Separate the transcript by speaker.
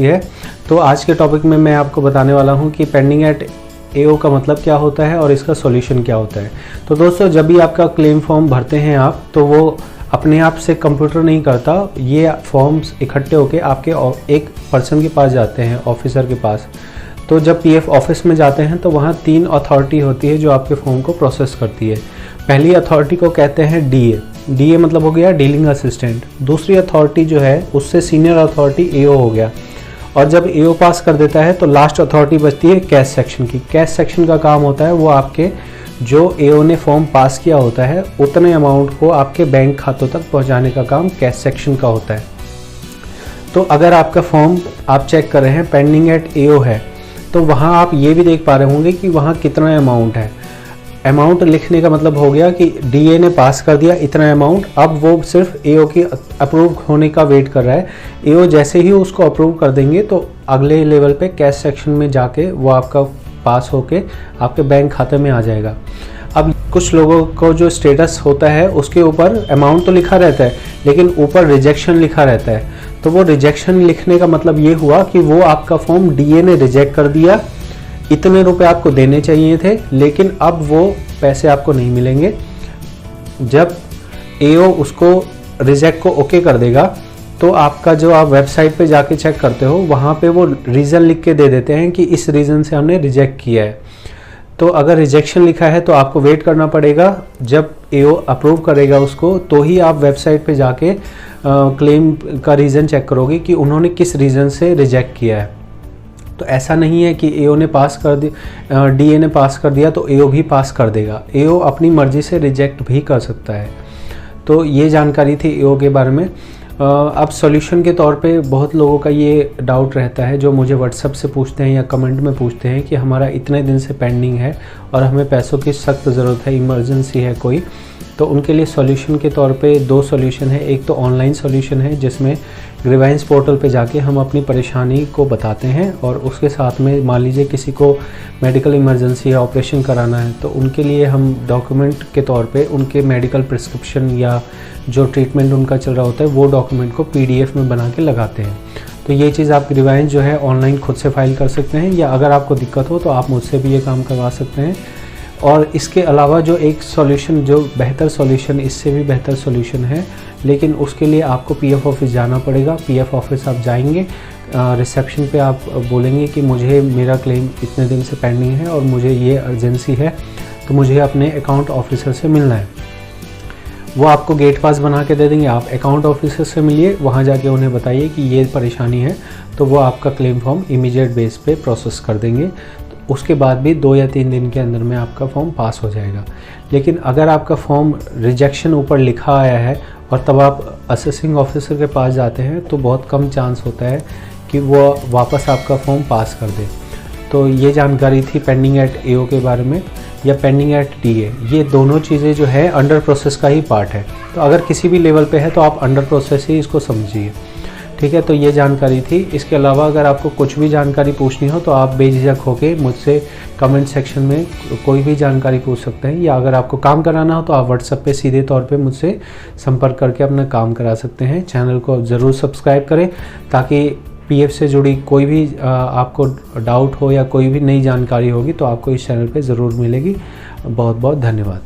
Speaker 1: है। तो आज के टॉपिक में मैं आपको बताने वाला हूं कि पेंडिंग एट एओ का मतलब क्या होता है और इसका सॉल्यूशन क्या होता है। तो दोस्तों, जब भी आपका क्लेम फॉर्म भरते हैं आप, तो वो अपने आप से कंप्यूटर नहीं करता, ये फॉर्म्स इकट्ठे होके आपके एक पर्सन के पास जाते हैं, ऑफिसर के पास। तो जब पीएफ ऑफिस में जाते हैं तो वहाँ 3 अथॉरिटी होती है जो आपके फॉर्म को प्रोसेस करती है। पहली अथॉरिटी को कहते हैं डीए। डीए मतलब हो गया डीलिंग असिस्टेंट। दूसरी अथॉरिटी जो है उससे सीनियर अथॉरिटी एओ हो गया। और जब एओ पास कर देता है तो लास्ट अथॉरिटी बचती है कैश सेक्शन की। कैश सेक्शन का काम होता है वो आपके जो एओ ने फॉर्म पास किया होता है उतने अमाउंट को आपके बैंक खातों तक पहुंचाने का काम कैश सेक्शन का होता है। तो अगर आपका फॉर्म आप चेक कर रहे हैं पेंडिंग एट एओ है, तो वहाँ आप ये भी देख पा रहे होंगे कि वहाँ कितना अमाउंट है। अमाउंट लिखने का मतलब हो गया कि डीए ने पास कर दिया इतना अमाउंट, अब वो सिर्फ एओ की अप्रूव होने का वेट कर रहा है। एओ जैसे ही उसको अप्रूव कर देंगे तो अगले लेवल पे कैश सेक्शन में जाके वो आपका पास होके आपके बैंक खाते में आ जाएगा। अब कुछ लोगों को जो स्टेटस होता है उसके ऊपर अमाउंट तो लिखा रहता है लेकिन ऊपर रिजेक्शन लिखा रहता है। तो वो रिजेक्शन लिखने का मतलब ये हुआ कि वो आपका फॉर्म डीए ने रिजेक्ट कर दिया, इतने रुपए आपको देने चाहिए थे, लेकिन अब वो पैसे आपको नहीं मिलेंगे। जब एओ उसको रिजेक्ट को ओके कर देगा तो आपका जो आप वेबसाइट पे जाके चेक करते हो वहाँ पे वो रीज़न लिख के दे देते हैं कि इस रीज़न से हमने रिजेक्ट किया है। तो अगर रिजेक्शन लिखा है तो आपको वेट करना पड़ेगा, जब एओ अप्रूव करेगा उसको तो ही आप वेबसाइट पे जाके क्लेम का रीज़न चेक करोगे कि उन्होंने किस रीज़न से रिजेक्ट किया है। तो ऐसा नहीं है कि एओ ने पास कर दिया, डीए ने पास कर दिया तो एओ भी पास कर देगा। एओ अपनी मर्जी से रिजेक्ट भी कर सकता है। तो ये जानकारी थी एओ के बारे में। अब सॉल्यूशन के तौर पे बहुत लोगों का ये डाउट रहता है जो मुझे व्हाट्सएप से पूछते हैं या कमेंट में पूछते हैं कि हमारा इतने दिन से पेंडिंग है और हमें पैसों की सख्त ज़रूरत है, इमरजेंसी है कोई। तो उनके लिए सॉल्यूशन के तौर पे 2 सॉल्यूशन है। एक तो ऑनलाइन सॉल्यूशन है जिसमें ग्रीवेंस पोर्टल पे जाके हम अपनी परेशानी को बताते हैं और उसके साथ में मान लीजिए किसी को मेडिकल इमरजेंसी या ऑपरेशन कराना है तो उनके लिए हम डॉक्यूमेंट के तौर पे उनके मेडिकल प्रिस्क्रिप्शन या जो ट्रीटमेंट उनका चल रहा होता है वो डॉक्यूमेंट को पीडीएफ में बना के लगाते हैं। तो ये चीज़ आप ग्रीवेंस जो है ऑनलाइन खुद से फाइल कर सकते हैं, या अगर आपको दिक्कत हो तो आप मुझसे भी ये काम करवा सकते हैं। और इसके अलावा जो एक सॉल्यूशन, जो बेहतर सॉल्यूशन, इससे भी बेहतर सॉल्यूशन है, लेकिन उसके लिए आपको पीएफ ऑफिस जाना पड़ेगा। पीएफ ऑफिस आप जाएंगे, रिसेप्शन पे आप बोलेंगे कि मुझे मेरा क्लेम इतने दिन से पेंडिंग है और मुझे ये अर्जेंसी है, तो मुझे अपने अकाउंट ऑफिसर से मिलना है। वो आपको गेट पास बना के दे देंगे। आप अकाउंट ऑफिसर से मिलिए, वहाँ जाके उन्हें बताइए कि ये परेशानी है, तो वो आपका क्लेम फॉर्म इमीडिएट बेस पे प्रोसेस कर देंगे। उसके बाद भी 2 या 3 दिन के अंदर में आपका फॉर्म पास हो जाएगा। लेकिन अगर आपका फॉर्म रिजेक्शन ऊपर लिखा आया है और तब आप असेसिंग ऑफिसर के पास जाते हैं तो बहुत कम चांस होता है कि वो वापस आपका फॉर्म पास कर दे। तो ये जानकारी थी पेंडिंग एट एओ के बारे में या पेंडिंग एट डीए। ये दोनों चीज़ें जो है अंडर प्रोसेस का ही पार्ट है। तो अगर किसी भी लेवल पे है तो आप अंडर प्रोसेस ही इसको समझिए, ठीक है। तो ये जानकारी थी। इसके अलावा अगर आपको कुछ भी जानकारी पूछनी हो तो आप बेझिझक होके मुझसे कमेंट सेक्शन में कोई भी जानकारी पूछ सकते हैं, या अगर आपको काम कराना हो तो आप व्हाट्सएप पे सीधे तौर पे मुझसे संपर्क करके अपना काम करा सकते हैं। चैनल को ज़रूर सब्सक्राइब करें ताकि पीएफ से जुड़ी कोई भी आपको डाउट हो या कोई भी नई जानकारी होगी तो आपको इस चैनल पे ज़रूर मिलेगी। बहुत बहुत धन्यवाद।